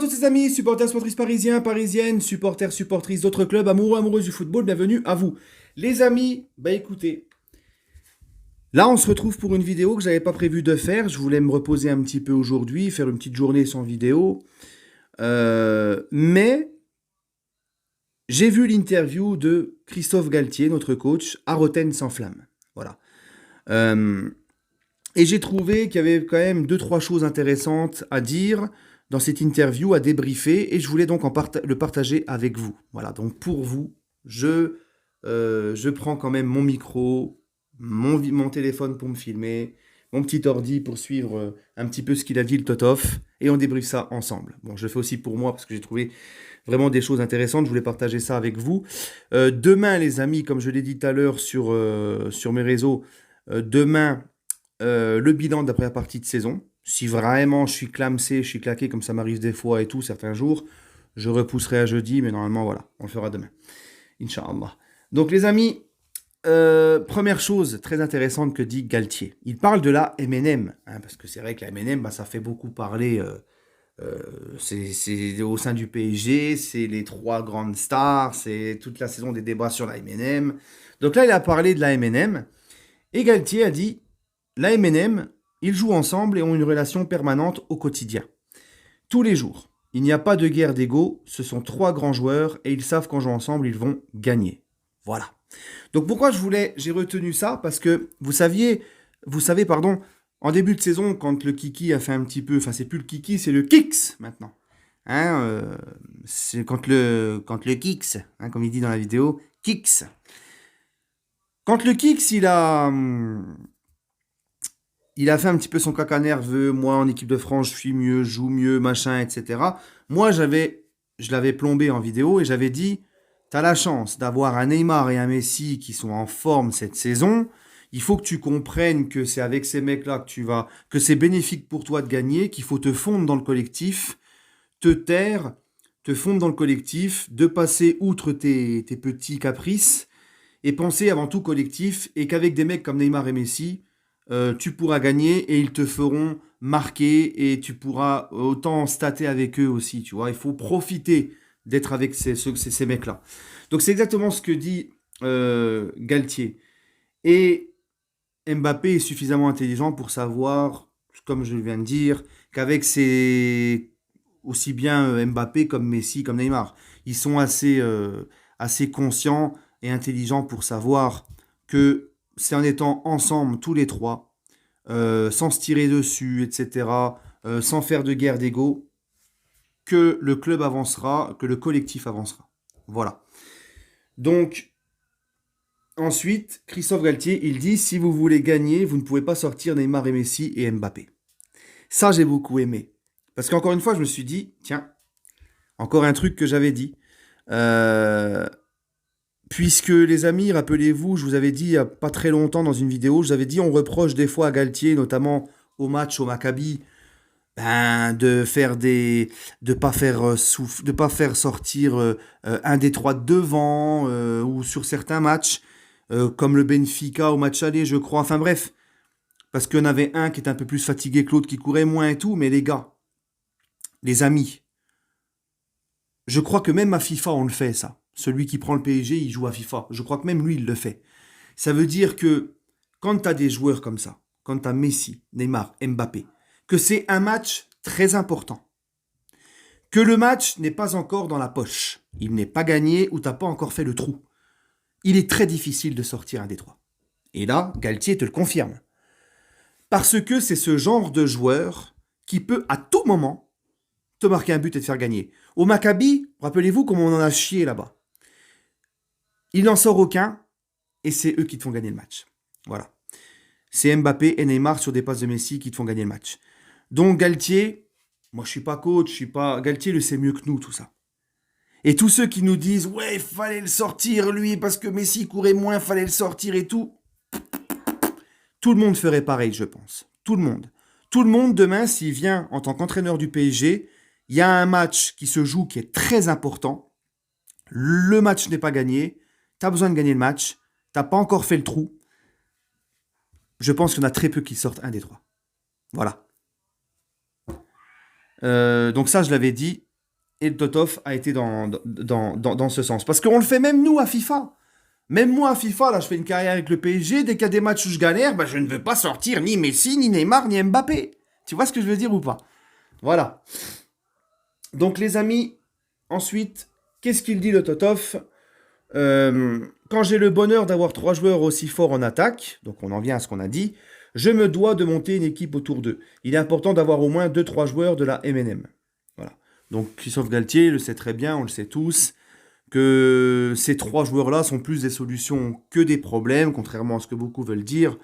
tous les amis, supporters, supportrices parisiens, parisiennes, supporters, supportrices d'autres clubs, amoureux, amoureuses du football, bienvenue à vous. Les amis, bah écoutez, là on se retrouve pour une vidéo que j'avais pas prévu de faire, je voulais me reposer un petit peu aujourd'hui, faire une petite journée sans vidéo, mais j'ai vu l'interview de Christophe Galtier, notre coach, à Rotten sans flamme. Voilà. Euh, Et j'ai trouvé qu'il y avait quand même deux, trois choses intéressantes à dire dans cette interview, à débriefer, et je voulais donc le partager avec vous. Voilà, donc pour vous, je prends quand même mon micro, mon téléphone pour me filmer, mon petit ordi pour suivre un petit peu ce qu'il a dit le Totof, et on débriefe ça ensemble. Bon, je le fais aussi pour moi, parce que j'ai trouvé vraiment des choses intéressantes, je voulais partager ça avec vous. Demain, les amis, comme je l'ai dit tout à l'heure sur mes réseaux, demain, le bilan de la première partie de saison. Si vraiment je suis clamsé, je suis claqué, comme ça m'arrive des fois et tout, certains jours, je repousserai à jeudi, mais normalement, voilà, on le fera demain. Inch'Allah. Donc, les amis, première chose très intéressante que dit Galtier. Il parle de la MNM, hein, parce que c'est vrai que la MNM, bah, ça fait beaucoup parler. C'est au sein du PSG, c'est les trois grandes stars, c'est toute la saison des débats sur la MNM. Donc là, il a parlé de la MNM, et Galtier a dit la MNM, ils jouent ensemble et ont une relation permanente au quotidien. Tous les jours. Il n'y a pas de guerre d'ego, ce sont trois grands joueurs et ils savent qu'en jouant ensemble, ils vont gagner. Voilà. Donc pourquoi j'ai retenu ça? Parce que vous savez, pardon, en début de saison, quand le Kiki a fait un petit peu, enfin c'est plus le Kiki, c'est le Kix maintenant. Hein, c'est quand le Kix, hein, comme il dit dans la vidéo, Kix. Quand le Kix, il a fait un petit peu son caca nerveux. Moi, en équipe de France, je suis mieux, je joue mieux, machin, etc. Moi, je l'avais plombé en vidéo et j'avais dit, t'as la chance d'avoir un Neymar et un Messi qui sont en forme cette saison. Il faut que tu comprennes que c'est avec ces mecs-là que c'est bénéfique pour toi de gagner, qu'il faut te fondre dans le collectif, te taire, te fondre dans le collectif, de passer outre tes petits caprices et penser avant tout collectif et qu'avec des mecs comme Neymar et Messi, tu pourras gagner et ils te feront marquer et tu pourras autant stater avec eux aussi, tu vois. Il faut profiter d'être avec ces mecs-là. Donc c'est exactement ce que dit Galtier. Et Mbappé est suffisamment intelligent pour savoir, comme je viens de dire, qu'avec aussi bien Mbappé comme Messi, comme Neymar, ils sont assez conscients et intelligents pour savoir que c'est en étant ensemble tous les trois, sans se tirer dessus, etc., sans faire de guerre d'ego, que le club avancera, que le collectif avancera. Voilà. Donc, ensuite, Christophe Galtier, il dit, si vous voulez gagner, vous ne pouvez pas sortir Neymar et Messi et Mbappé. Ça, j'ai beaucoup aimé. Parce qu'encore une fois, je me suis dit, tiens, encore un truc que j'avais dit. Euh, Puisque les amis, rappelez-vous, je vous avais dit il n'y a pas très longtemps dans une vidéo, je vous avais dit on reproche des fois à Galtier, notamment au match au Maccabi, ben, de pas faire sortir un des trois de devant ou sur certains matchs comme le Benfica au match aller, je crois. Enfin bref, parce qu'il y en avait un qui était un peu plus fatigué que l'autre, qui courait moins et tout. Mais les gars, les amis, je crois que même à FIFA on le fait ça. Celui qui prend le PSG, il joue à FIFA. Je crois que même lui il le fait. Ça veut dire que quand tu as des joueurs comme ça, quand tu as Messi, Neymar, Mbappé, que c'est un match très important, que le match n'est pas encore dans la poche, il n'est pas gagné ou tu n'as pas encore fait le trou, il est très difficile de sortir un des trois. Et là, Galtier te le confirme. Parce que c'est ce genre de joueur qui peut à tout moment te marquer un but et te faire gagner. Au Maccabi, rappelez-vous comment on en a chié là-bas. Il n'en sort aucun et c'est eux qui te font gagner le match. Voilà. C'est Mbappé et Neymar sur des passes de Messi qui te font gagner le match. Donc Galtier, moi je suis pas coach, je suis pas Galtier le sait mieux que nous tout ça. Et tous ceux qui nous disent ouais, il fallait le sortir lui parce que Messi courait moins, fallait le sortir et tout le monde ferait pareil, je pense. Tout le monde. Tout le monde demain s'il vient en tant qu'entraîneur du PSG, il y a un match qui se joue qui est très important. Le match n'est pas gagné, tu as besoin de gagner le match, t'as pas encore fait le trou. Je pense qu'il y en a très peu qui sortent un des trois. Voilà. Donc ça, je l'avais dit. Et le Totov a été dans ce sens. Parce qu'on le fait même nous à FIFA. Même moi à FIFA, là, je fais une carrière avec le PSG. Dès qu'il y a des matchs où je galère, bah, je ne veux pas sortir ni Messi, ni Neymar, ni Mbappé. Tu vois ce que je veux dire ou pas? Voilà. Donc, les amis, ensuite, qu'est-ce qu'il dit le Totov? Quand j'ai le bonheur d'avoir 3 joueurs aussi forts en attaque, donc on en vient à ce qu'on a dit, je me dois de monter une équipe autour d'eux. Il est important d'avoir au moins 2 3 joueurs de la MNM. Voilà. Donc Christophe Galtier le sait très bien, on le sait tous, que ces 3 joueurs-là sont plus des solutions que des problèmes, contrairement à ce que beaucoup veulent dire.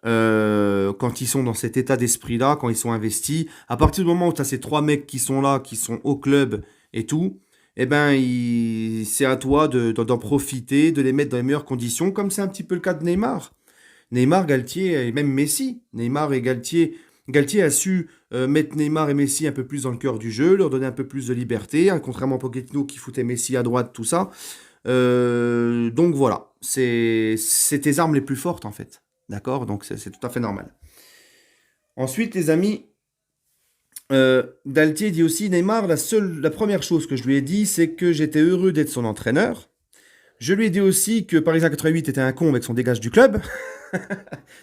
Quand ils sont dans cet état d'esprit-là, quand ils sont investis, à partir du moment où tu as ces 3 mecs qui sont là, qui sont au club et tout, eh ben, c'est à toi d'en profiter, de les mettre dans les meilleures conditions, comme c'est un petit peu le cas de Neymar. Neymar, Galtier et même Messi. Neymar et Galtier. Galtier a su mettre Neymar et Messi un peu plus dans le cœur du jeu, leur donner un peu plus de liberté, hein, contrairement à Pochettino qui foutait Messi à droite, tout ça. Donc voilà, c'est tes armes les plus fortes en fait. D'accord? Donc c'est tout à fait normal. Ensuite, les amis, Galtier dit aussi Neymar, la première chose que je lui ai dit, c'est que j'étais heureux d'être son entraîneur. Je lui ai dit aussi que Paris 88 était un con avec son dégage du club.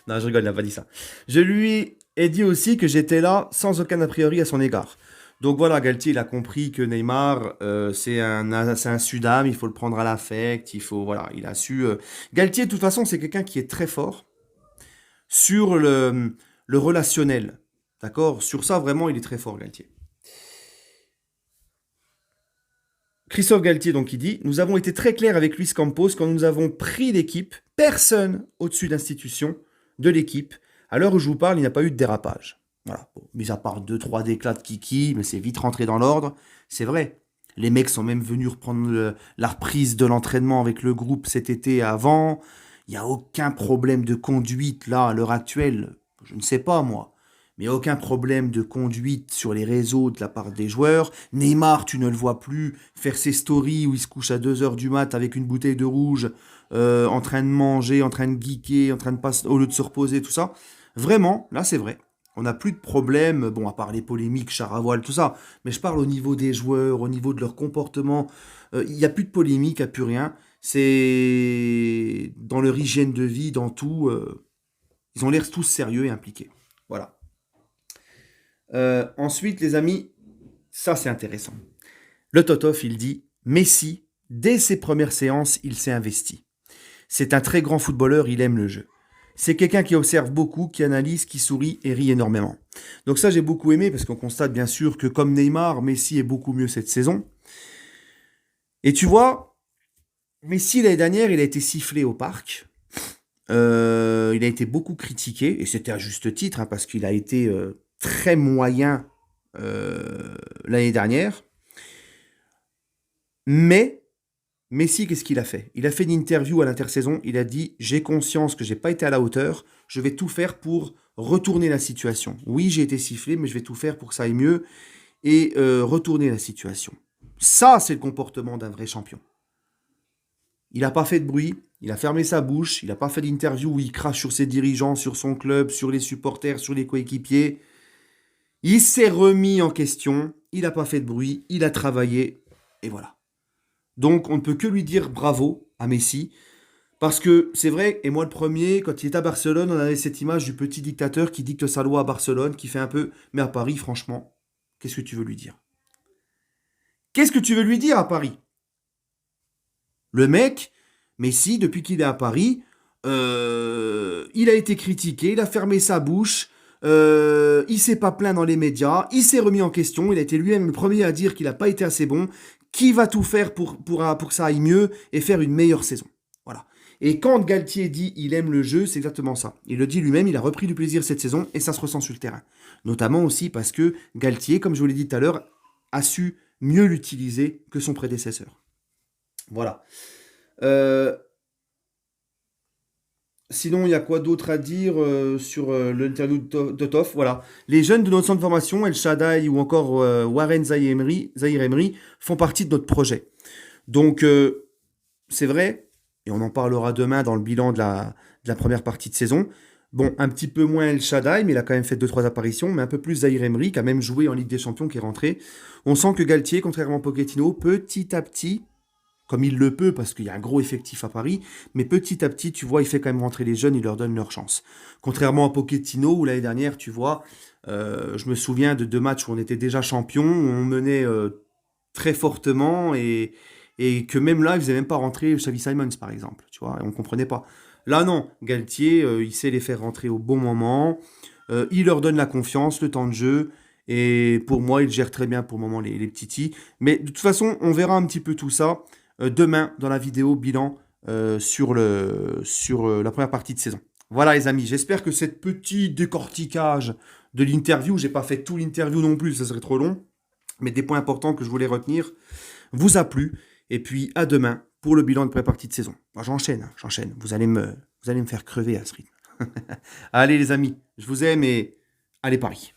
Non, je rigole, il n'a pas dit ça. Je lui ai dit aussi que j'étais là sans aucun a priori à son égard. Donc voilà, Galtier, il a compris que Neymar, c'est un Sudam, il faut le prendre à l'affect, il faut, voilà, il a su... Galtier, de toute façon, c'est quelqu'un qui est très fort sur le relationnel. D'accord? Sur ça, vraiment, il est très fort, Galtier. Christophe Galtier, donc, il dit nous avons été très clairs avec Luis Campos quand nous avons pris l'équipe, personne au-dessus d'institution de l'équipe. À l'heure où je vous parle, il n'y a pas eu de dérapage. Voilà. Bon, mis à part 2 3 déclats de kiki, mais c'est vite rentré dans l'ordre. C'est vrai. Les mecs sont même venus reprendre la reprise de l'entraînement avec le groupe cet été et avant. Il n'y a aucun problème de conduite là, à l'heure actuelle. Je ne sais pas, moi. Mais aucun problème de conduite sur les réseaux de la part des joueurs. Neymar, tu ne le vois plus faire ses stories où il se couche à 2 heures du mat avec une bouteille de rouge, en train de manger, en train de geeker, en train de passer, au lieu de se reposer, tout ça. Vraiment, là c'est vrai. On n'a plus de problème, bon, à part les polémiques, char à voile, tout ça. Mais je parle au niveau des joueurs, au niveau de leur comportement. Il n'y a plus de polémique, il n'y a plus rien. C'est dans leur hygiène de vie, dans tout. Ils ont l'air tous sérieux et impliqués. Voilà. Ensuite, les amis, ça c'est intéressant. Le Totov, il dit Messi, dès ses premières séances, il s'est investi. C'est un très grand footballeur, il aime le jeu. C'est quelqu'un qui observe beaucoup, qui analyse, qui sourit et rit énormément. Donc ça, j'ai beaucoup aimé parce qu'on constate bien sûr que comme Neymar, Messi est beaucoup mieux cette saison. Et tu vois, Messi l'année dernière, il a été sifflé au parc. Il a été beaucoup critiqué, et c'était à juste titre, hein, parce qu'il a été très moyen l'année dernière. Mais Messi, qu'est-ce qu'il a fait? Il a fait une interview à l'intersaison, il a dit j'ai conscience que j'ai pas été à la hauteur, je vais tout faire pour retourner la situation. Oui, j'ai été sifflé, mais je vais tout faire pour que ça aille mieux et retourner la situation. Ça, c'est le comportement d'un vrai champion. Il n'a pas fait de bruit, il a fermé sa bouche, il n'a pas fait d'interview où il crache sur ses dirigeants, sur son club, sur les supporters, sur les coéquipiers. Il s'est remis en question, il n'a pas fait de bruit, il a travaillé, et voilà. Donc on ne peut que lui dire bravo à Messi, parce que c'est vrai, et moi le premier, quand il est à Barcelone, on avait cette image du petit dictateur qui dicte sa loi à Barcelone, qui fait un peu, mais à Paris, franchement, qu'est-ce que tu veux lui dire? Qu'est-ce que tu veux lui dire à Paris? Le mec, Messi, depuis qu'il est à Paris, il a été critiqué, il a fermé sa bouche, il s'est pas plaint dans les médias, il s'est remis en question, il a été lui-même le premier à dire qu'il n'a pas été assez bon, qui va tout faire pour que ça aille mieux et faire une meilleure saison. Voilà. Et quand Galtier dit il aime le jeu, c'est exactement ça. Il le dit lui-même, il a repris du plaisir cette saison et ça se ressent sur le terrain. Notamment aussi parce que Galtier, comme je vous l'ai dit tout à l'heure, a su mieux l'utiliser que son prédécesseur. Voilà. Euh, Sinon, il y a quoi d'autre à dire sur l'interview de Toff? Voilà. Les jeunes de notre centre de formation, El Shaddai ou encore Warren Zahir Emery, font partie de notre projet. Donc, c'est vrai, et on en parlera demain dans le bilan de la première partie de saison, Bon, un petit peu moins El Shaddai, mais il a quand même fait deux trois apparitions, mais un peu plus Zahir Emery, qui a même joué en Ligue des Champions, qui est rentré. On sent que Galtier, contrairement à Pochettino, petit à petit, comme il le peut, parce qu'il y a un gros effectif à Paris, mais petit à petit, tu vois, il fait quand même rentrer les jeunes, il leur donne leur chance. Contrairement à Pochettino, où l'année dernière, tu vois, je me souviens de deux matchs où on était déjà champion, où on menait très fortement, et que même là, il faisait même pas rentrer Xavi Simons, par exemple, tu vois, et on comprenait pas. Là, non, Galtier, il sait les faire rentrer au bon moment, il leur donne la confiance, le temps de jeu, et pour moi, il gère très bien pour le moment les petits. Mais de toute façon, on verra un petit peu tout ça demain dans la vidéo bilan sur la première partie de saison. Voilà les amis, j'espère que cette petit décortiquage de l'interview, j'ai pas fait tout l'interview non plus, ça serait trop long, mais des points importants que je voulais retenir, vous a plu. Et puis à demain pour le bilan de première partie de saison. Moi j'enchaîne, hein, j'enchaîne. Vous allez me faire crever à ce rythme. Allez les amis, je vous aime et allez Paris.